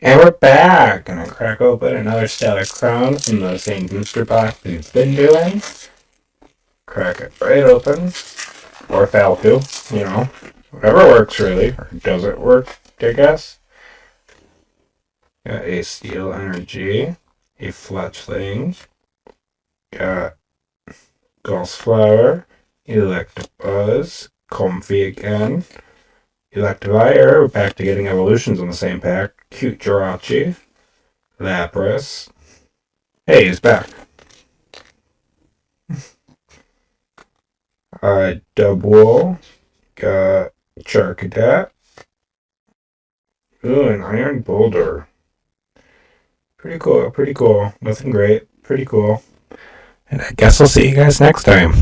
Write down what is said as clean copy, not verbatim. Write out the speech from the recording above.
And we're back! Gonna crack open another Stellar Crown from the same booster box we've been doing. Crack it right open. Or fail to, Whatever works, really. Or does it work, I guess? Got a Steel Energy, a Fletchling, got Gulfsflower, Electabuzz, Comfey again, Electivire, we're back to getting evolutions in the same pack, Cute Jirachi, Lapras. Hey, he's back. Dubwool, got Charcadet. Ooh, an Iron Boulder. Pretty cool, pretty cool. Nothing great, pretty cool. And I guess I'll see you guys next time.